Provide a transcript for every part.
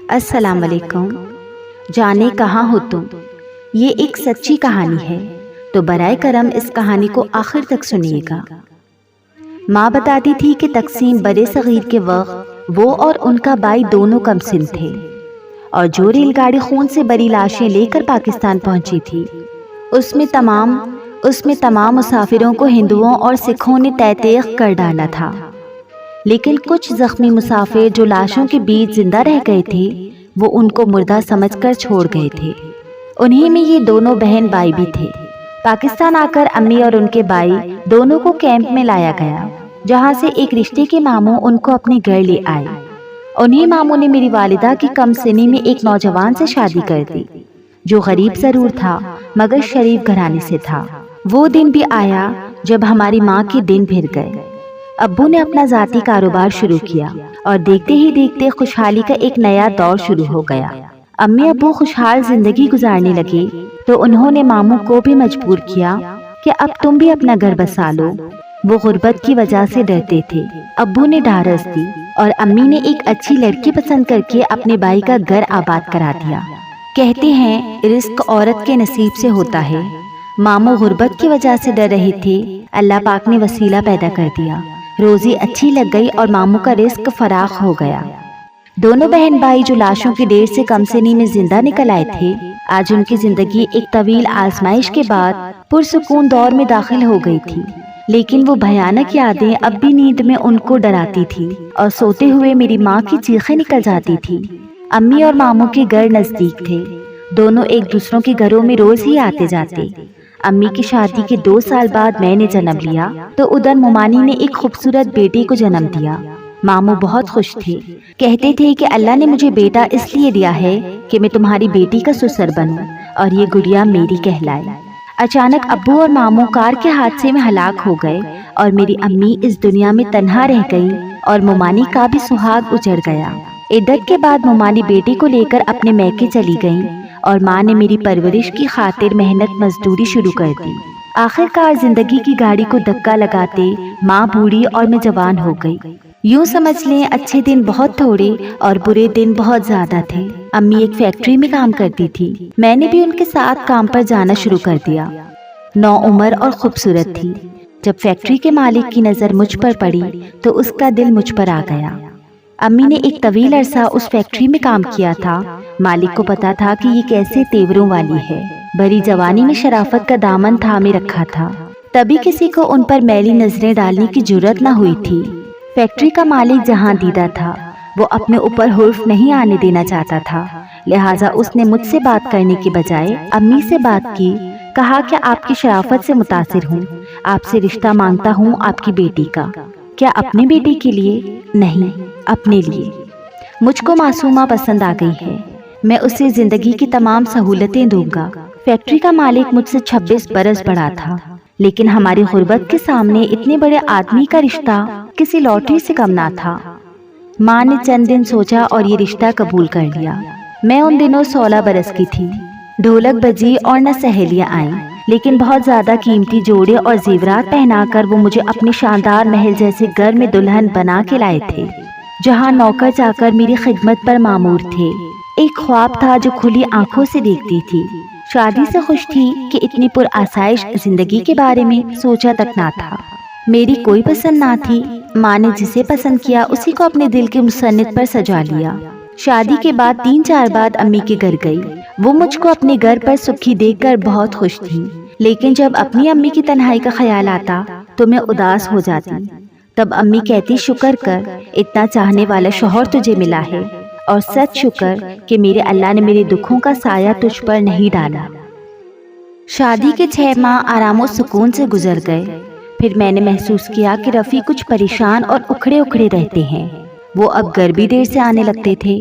السلام علیکم۔ جانے کہاں ہو تم، یہ ایک سچی کہانی ہے، تو برائے کرم اس کہانی کو آخر تک سنیے گا۔ ماں بتاتی تھی کہ تقسیم برے صغیر کے وقت وہ اور ان کا بھائی دونوں کم سن تھے، اور جو ریل گاڑی خون سے بری لاشیں لے کر پاکستان پہنچی تھی اس میں تمام مسافروں کو ہندوؤں اور سکھوں نے تہہ تیغ کر ڈالا تھا، لیکن کچھ زخمی مسافر جو لاشوں کے بیچ زندہ رہ گئے تھے وہ ان کو مردہ سمجھ کر چھوڑ گئے تھے۔ انہی میں یہ دونوں بہن بھائی بھی تھے۔ پاکستان آ کر امی اور ان کے بھائی دونوں کو کیمپ میں لایا گیا، جہاں سے ایک رشتے کے ماموں ان کو اپنے گھر لے آئے۔ انہی ماموں نے میری والدہ کی کم سنی میں ایک نوجوان سے شادی کر دی، جو غریب ضرور تھا مگر شریف گھرانے سے تھا۔ وہ دن بھی آیا جب ہماری ماں کے دن پھر گئے۔ ابو نے اپنا ذاتی کاروبار شروع کیا اور دیکھتے ہی دیکھتے خوشحالی کا ایک نیا دور شروع ہو گیا۔ امی ابو خوشحال زندگی گزارنے لگے تو انہوں نے ماموں کو بھی مجبور کیا کہ اب تم بھی اپنا گھر بسا لو۔ وہ غربت کی وجہ سے ڈرتے تھے۔ ابو نے ڈھارس دی اور امی نے ایک اچھی لڑکی پسند کر کے اپنے بھائی کا گھر آباد کرا دیا۔ کہتے ہیں رزق عورت کے نصیب سے ہوتا ہے۔ ماموں غربت کی وجہ سے ڈر رہے تھے، اللہ پاک نے وسیلہ پیدا کر دیا، روزی اچھی لگ گئی اور ماموں کا رزق فراخ ہو گیا۔ دونوں بہن بھائی جو لاشوں کے ڈھیر سے کم سنی میں زندہ نکل آئے تھے، آج ان کی زندگی ایک طویل آزمائش کے بعد پرسکون دور میں داخل ہو گئی تھی، لیکن وہ بھیانک یادیں اب بھی نیند میں ان کو ڈراتی تھی اور سوتے ہوئے میری ماں کی چیخیں نکل جاتی تھی۔ امی اور ماموں کے گھر نزدیک تھے، دونوں ایک دوسروں کے گھروں میں روز ہی آتے جاتے۔ امی کی شادی کے 2 سال بعد میں نے جنم لیا تو ادھر مومانی نے ایک خوبصورت بیٹے کو جنم دیا۔ ماموں بہت خوش تھے، کہتے تھے کہ اللہ نے مجھے بیٹا اس لیے دیا ہے کہ میں تمہاری بیٹی کا سسر بنوں اور یہ گڑیا میری کہلائے۔ اچانک ابو اور ماموں کار کے حادثے میں ہلاک ہو گئے اور میری امی اس دنیا میں تنہا رہ گئی اور مومانی کا بھی سہاگ اجڑ گیا۔ عدت کے بعد مومانی بیٹی کو لے کر اپنے میکے چلی گئیں اور ماں نے میری پرورش کی خاطر محنت مزدوری شروع کر دی۔ آخر کار زندگی کی گاڑی کو دھکا لگاتے ماں بوڑھی اور میں جوان ہو گئی۔ یوں سمجھ لیں اچھے دن بہت تھوڑے اور برے دن بہت زیادہ تھے۔ امی ایک فیکٹری میں کام کرتی تھی، میں نے بھی ان کے ساتھ کام پر جانا شروع کر دیا۔ نوعمر اور خوبصورت تھی۔ جب فیکٹری کے مالک کی نظر مجھ پر پڑی تو اس کا دل مجھ پر آ گیا۔ امی نے ایک طویل عرصہ اس فیکٹری میں کام کیا تھا، مالک کو پتا تھا کہ یہ کیسے تیوروں والی ہے۔ بڑی جوانی میں شرافت کا دامن تھامے رکھا تھا، تبھی کسی کو ان پر میلی نظریں ڈالنے کی جرأت نہ ہوئی تھی۔ فیکٹری کا مالک جہاں دیدہ تھا وہ اپنے اوپر حرف نہیں آنے دینا چاہتا تھا، لہٰذا اس نے مجھ سے بات کرنے کے بجائے امی سے بات کی۔ کہا کہ آپ کی شرافت سے متاثر ہوں، آپ سے رشتہ مانگتا ہوں آپ کی بیٹی کا۔ کیا اپنے بیٹی کے لیے؟ نہیں، اپنے لیے۔ مجھ کو معصومہ پسند آ گئی ہے، میں اسے زندگی کی تمام سہولتیں دوں گا۔ فیکٹری کا مالک مجھ سے 26 برس بڑا تھا، لیکن ہماری غربت کے سامنے اتنے بڑے آدمی کا رشتہ کسی لاٹری سے کم نہ تھا۔ ماں نے چند دن سوچا اور یہ رشتہ قبول کر لیا۔ میں ان دنوں 16 برس کی تھی۔ ڈھولک بجی اور نہ سہیلیاں آئیں، لیکن بہت زیادہ قیمتی جوڑے اور زیورات پہنا کر وہ مجھے اپنے شاندار محل جیسے گھر میں دلہن بنا کے لائے تھے، جہاں نوکر چا کر میری خدمت پر مامور تھے۔ ایک خواب تھا جو کھلی آنکھوں سے دیکھتی تھی۔ شادی سے خوش تھی کہ اتنی پر آسائش زندگی کے بارے میں سوچا تک نہ تھا۔ میری کوئی پسند نہ تھی، ماں نے جسے پسند کیا اسی کو اپنے دل کے مصنف پر سجا لیا۔ شادی کے بعد 3-4 بعد امی کے گھر گئی۔ وہ مجھ کو اپنے گھر پر سکھی دیکھ کر بہت خوش تھی، لیکن جب اپنی امی کی تنہائی کا خیال آتا تو میں اداس ہو جاتی۔ تب امی کہتی شکر کر اتنا چاہنے والا شوہر تجھے ملا ہے، اور سچ شکر کہ میرے اللہ نے میرے دکھوں کا سایہ تجھ پر نہیں ڈالا۔ شادی کے 6 ماہ آرام و سکون سے گزر گئے۔ پھر میں نے محسوس کیا کہ رفیع کچھ پریشان اور اکھڑے اکھڑے رہتے ہیں۔ وہ اب گھر بھی دیر سے آنے لگتے تھے،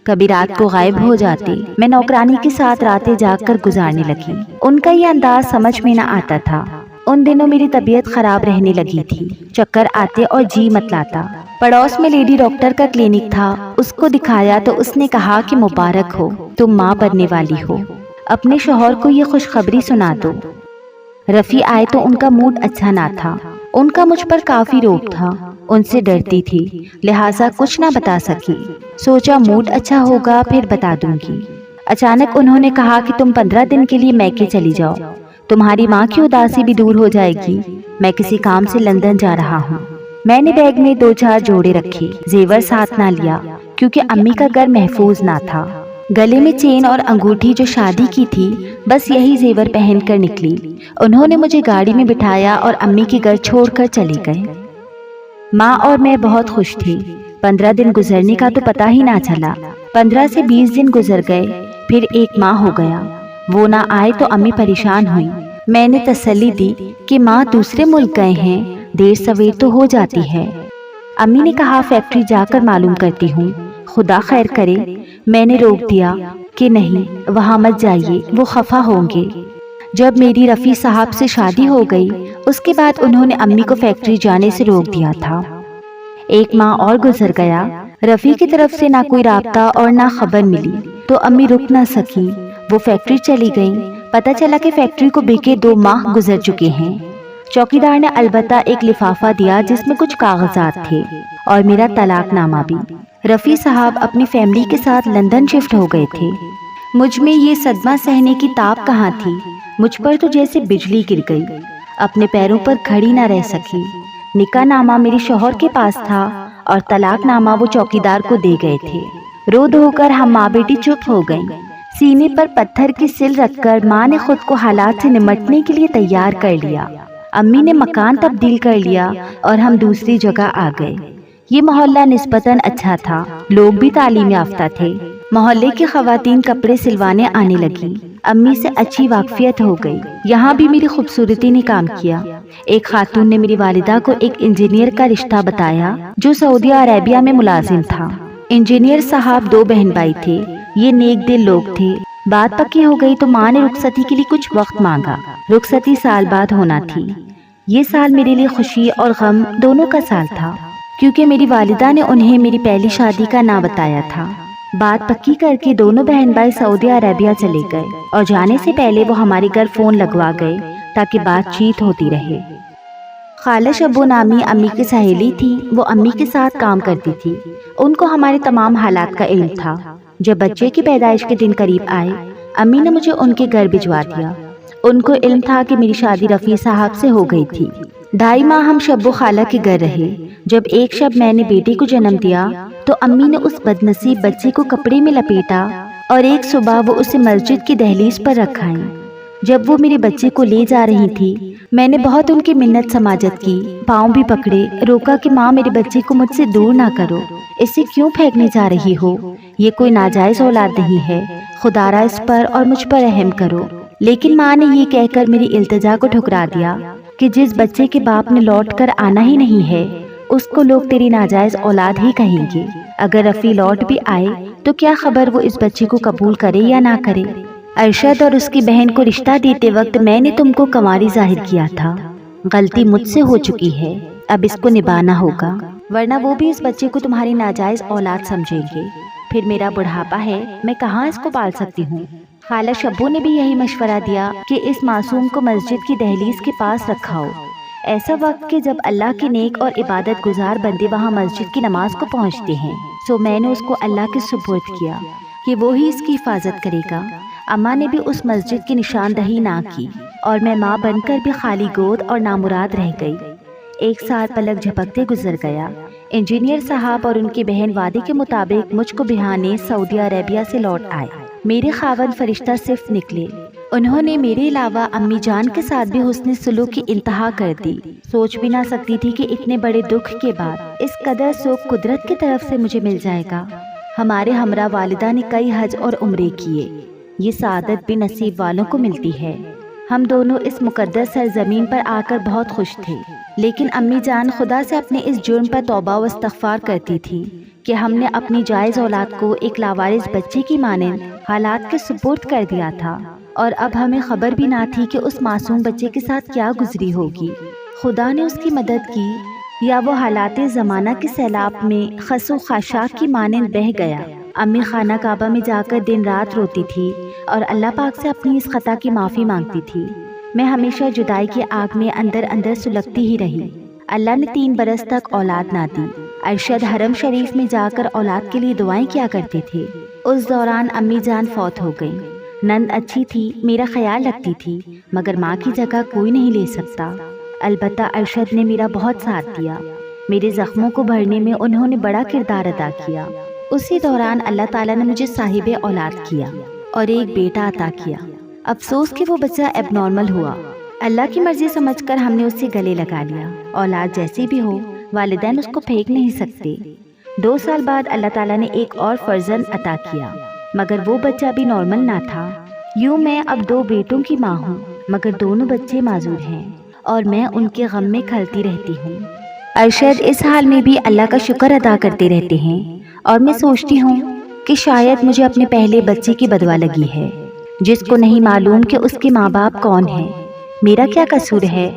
کبھی رات کو غائب ہو جاتے۔ میں نوکرانی کے ساتھ راتیں جاگ کر گزارنے لگی۔ ان کا یہ انداز سمجھ میں نہ آتا تھا۔ ان دنوں میری طبیعت خراب رہنے لگی تھی، چکر آتے اور جی متلاتا۔ پڑوس میں لیڈی ڈاکٹر کا کلینک تھا، اس کو دکھایا تو اس نے کہا کہ مبارک ہو، تم ماں بننے والی ہو، اپنے شوہر کو یہ خوشخبری سنا دو۔ رفیع آئے تو ان کا موڈ اچھا نہ تھا، ان کا مجھ پر کافی روب تھا۔ ان سے ڈرتی تھی، لہٰذا کچھ نہ بتا سکی۔ سوچا موڈ اچھا ہوگا پھر بتا دوں گی۔ اچانک انہوں نے کہا کہ تم 15 دن کے لیے میکے چلی جاؤ، تمہاری ماں کی اداسی بھی دور ہو جائے گی۔ میں کسی کام سے لندن جا رہا ہوں۔ میں نے بیگ میں 2-4 جوڑے رکھے، زیور ساتھ نہ لیا کیونکہ امی کا گھر محفوظ نہ تھا۔ گلے میں چین اور انگوٹھی جو شادی کی تھی، بس یہی زیور پہن کر نکلی۔ انہوں نے مجھے گاڑی میں بٹھایا اور امی کے گھر چھوڑ کر چلے گئے۔ ماں اور میں بہت خوش تھی۔ 15 دن گزرنے کا تو پتہ ہی نہ چلا۔ 15 سے 20 دن گزر گئے، پھر 1 ماہ ہو گیا۔ وہ نہ آئے تو امی پریشان ہوئی۔ میں نے تسلی دی کہ ماں دوسرے ملک گئے ہیں، دیر سویر تو ہو جاتی ہے۔ امی نے کہا فیکٹری جا کر معلوم کرتی ہوں، خدا خیر کرے۔ میں نے روک دیا کہ نہیں، وہاں مت جائیے، وہ خفا ہوں گے۔ جب میری رفیع صاحب سے شادی ہو گئی، اس کے بعد انہوں نے امی کو فیکٹری جانے سے روک دیا تھا۔ 1 ماہ اور گزر گیا، رفیع کی طرف سے نہ کوئی رابطہ اور نہ خبر ملی، تو امی رک نہ سکی، وہ فیکٹری چلی گئیں۔ پتہ چلا کہ فیکٹری کو بیکے 2 ماہ گزر چکے ہیں۔ چوکیدار نے البتہ ایک لفافہ دیا جس میں کچھ کاغذات تھے اور میرا طلاق نامہ بھی۔ رفیع صاحب اپنی فیملی کے ساتھ لندن شفٹ ہو گئے تھے۔ مجھ میں یہ صدمہ سہنے کی طاقت کہاں تھی؟ مجھ پر تو جیسے بجلی گر گئی، اپنے پیروں پر کھڑی نہ رہ سکی۔ نکاح نامہ میرے شوہر کے پاس تھا اور طلاق نامہ وہ چوکیدار کو دے گئے تھے۔ رو دھو کر ہم ماں بیٹی چپ ہو گئیں۔ سینے پر پتھر کی سل رکھ کر ماں نے خود کو حالات سے نمٹنے کے لیے تیار کر لیا۔ امی نے مکان تبدیل کر لیا اور ہم دوسری جگہ آ گئے۔ یہ محلہ نسبتاً اچھا تھا، لوگ بھی تعلیم یافتہ تھے۔ محلے کی خواتین کپڑے سلوانے آنے لگی۔ امی سے اچھی واقفیت ہو گئی۔ یہاں بھی میری خوبصورتی نے کام کیا۔ ایک خاتون نے میری والدہ کو ایک انجینئر کا رشتہ بتایا جو سعودی عربیہ میں ملازم تھا۔ انجینئر صاحب 2 بہن بھائی تھے۔ یہ نیک دل لوگ تھے۔ بات پکی ہو گئی تو ماں نے رخصتی کے لیے کچھ وقت مانگا۔ رخصتی سال بعد ہونا تھی۔ یہ سال میرے لیے خوشی اور غم دونوں کا سال تھا، کیونکہ میری والدہ نے انہیں میری پہلی شادی کا نہ بتایا تھا۔ بات پکی کر کے دونوں بہن بھائی سعودی عربیہ چلے گئے اور جانے سے پہلے وہ ہمارے گھر فون لگوا گئے تاکہ بات چیت ہوتی رہے۔ خالہ شبو نامی امی کی سہیلی تھی، وہ امی کے ساتھ کام کرتی تھی۔ ان کو ہمارے تمام حالات کا علم تھا۔ جب بچے کی پیدائش کے دن قریب آئے، امی نے مجھے ان کے گھر بھجوا دیا۔ ان کو علم تھا کہ میری شادی رفیع صاحب سے ہو گئی تھی۔ 2.5 ماہ ہم شبو خالہ کے گھر رہے۔ جب ایک شب میں نے بیٹے کو جنم دیا تو امی نے اس بدنصیب بچے کو کپڑے میں لپیٹا اور ایک صبح وہ اسے مسجد کی دہلیز پر رکھائیں۔ جب وہ میرے بچے کو لے جا رہی تھی، میں نے بہت ان کی منت سماجت کی، پاؤں بھی پکڑے، روکا کہ ماں میرے بچے کو مجھ سے دور نہ کرو، اسے کیوں پھینکنے جا رہی ہو؟ یہ کوئی ناجائز اولاد نہیں ہے، خدا را اس پر اور مجھ پر رحم کرو۔ لیکن ماں نے یہ کہہ کر میری التجا کو ٹھکرا دیا کہ جس بچے کے باپ نے لوٹ کر آنا ہی نہیں ہے، اس کو لوگ تیری ناجائز اولاد ہی کہیں گے۔ اگر رفیع لوٹ بھی آئے تو کیا خبر وہ اس بچے کو قبول کرے یا نہ کرے۔ ارشد اور اس کی بہن کو رشتہ دیتے وقت میں نے تم کو کنواری ظاہر کیا تھا۔ غلطی مجھ سے ہو چکی ہے، اب اس کو نبھانا ہوگا، ورنہ وہ بھی اس بچے کو تمہاری ناجائز اولاد سمجھیں گے۔ پھر میرا بڑھاپا ہے، میں کہاں اس کو پال سکتی ہوں؟ خالہ شبو نے بھی یہی مشورہ دیا کہ اس معصوم کو مسجد کی دہلیز کے پاس رکھاؤ، ایسا وقت کہ جب اللہ کے نیک اور عبادت گزار بندے وہاں مسجد کی نماز کو پہنچتے ہیں۔ سو میں نے اس کو اللہ کے سپرد کیا کہ وہی اس کی حفاظت کرے گا۔ اماں نے بھی اس مسجد کی نشاندہی نہ کی اور میں ماں بن کر بھی خالی گود اور نامراد رہ گئی۔ 1 سال پلک جھپکتے گزر گیا۔ انجینئر صاحب اور ان کی بہن وعدے کے مطابق مجھ کو بہانے سعودی عربیہ سے لوٹ آئے۔ میرے خاوند فرشتہ صفت نکلے۔ انہوں نے میرے علاوہ امی جان کے ساتھ بھی حسن سلوک کی انتہا کر دی۔ سوچ بھی نہ سکتی تھی کہ اتنے بڑے دکھ کے بعد اس قدر سوگ قدرت کی طرف سے مجھے مل جائے گا۔ ہمارے ہمراہ والدہ نے کئی حج اور عمرے کیے۔ یہ سعادت بھی نصیب والوں کو ملتی ہے۔ ہم دونوں اس مقدس سرزمین پر آ کر بہت خوش تھے، لیکن امی جان خدا سے اپنے اس جرم پر توبہ و استغفار کرتی تھی کہ ہم نے اپنی جائز اولاد کو ایک لاوارث بچے کی مانند حالات کے سپرد کر دیا تھا، اور اب ہمیں خبر بھی نہ تھی کہ اس معصوم بچے کے ساتھ کیا گزری ہوگی۔ خدا نے اس کی مدد کی یا وہ حالات زمانہ کے سیلاب میں خس و خاشاک کی مانند بہہ گیا۔ امی خانہ کعبہ میں جا کر دن رات روتی تھی اور اللہ پاک سے اپنی اس خطا کی معافی مانگتی تھی۔ میں ہمیشہ جدائی کی آگ میں اندر اندر سلگتی ہی رہی۔ اللہ نے 3 برس تک اولاد نہ دی۔ ارشد حرم شریف میں جا کر اولاد کے لیے دعائیں کیا کرتے تھے۔ اس دوران امی جان فوت ہو گئیں۔ نند اچھی تھی، میرا خیال رکھتی تھی، مگر ماں کی جگہ کوئی نہیں لے سکتا۔ البتہ ارشد نے میرا بہت ساتھ دیا۔ میرے زخموں کو بھرنے میں انہوں نے بڑا کردار ادا کیا۔ اسی دوران اللہ تعالیٰ نے مجھے صاحب اولاد کیا اور ایک بیٹا عطا کیا۔ افسوس کہ وہ بچہ ایب نارمل ہوا۔ اللہ کی مرضی سمجھ کر ہم نے اسے گلے لگا لیا۔ اولاد جیسی بھی ہو، والدین اس کو پھینک نہیں سکتے۔ 2 سال بعد اللہ تعالیٰ نے ایک اور فرزند عطا کیا، مگر وہ بچہ بھی نارمل نہ تھا۔ یوں میں اب 2 بیٹوں کی ماں ہوں، مگر دونوں بچے معذور ہیں اور میں ان کے غم میں کھلتی رہتی ہوں۔ ارشد اس حال میں بھی اللہ کا شکر ادا کرتے رہتے ہیں، اور میں سوچتی ہوں کہ شاید مجھے اپنے پہلے بچے کی بدوا لگی ہے، جس کو نہیں معلوم کہ اس کے ماں باپ کون ہیں۔ میرا کیا قصور ہے؟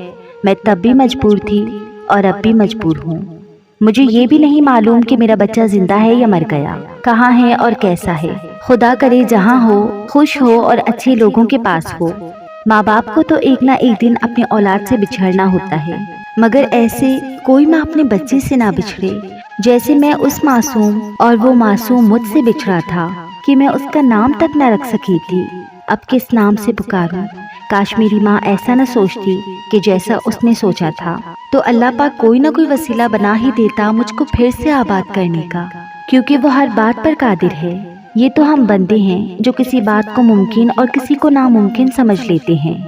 میں تب بھی مجبور تھی اور اب بھی مجبور ہوں۔ مجھے یہ بھی نہیں معلوم کہ میرا بچہ زندہ ہے یا مر گیا، کہاں ہے اور کیسا ہے۔ خدا کرے جہاں ہو، خوش ہو اور اچھے لوگوں کے پاس ہو۔ ماں باپ کو تو ایک نہ ایک دن اپنے اولاد سے بچھڑنا ہوتا ہے، مگر ایسے کوئی ماں اپنے بچے سے نہ بچھڑے جیسے میں اس معصوم اور وہ معصوم مجھ سے بچھڑا تھا کہ میں اس کا نام تک نہ رکھ سکی تھی۔ اب کس نام سے پکاروں؟ کاش میری ماں ایسا نہ سوچتی کہ جیسا اس نے سوچا تھا، تو اللہ پاک کوئی نہ کوئی وسیلہ بنا ہی دیتا مجھ کو پھر سے آباد کرنے کا، کیونکہ وہ ہر بات پر قادر ہے۔ یہ تو ہم بندے ہیں جو کسی بات کو ممکن اور کسی کو ناممکن سمجھ لیتے ہیں۔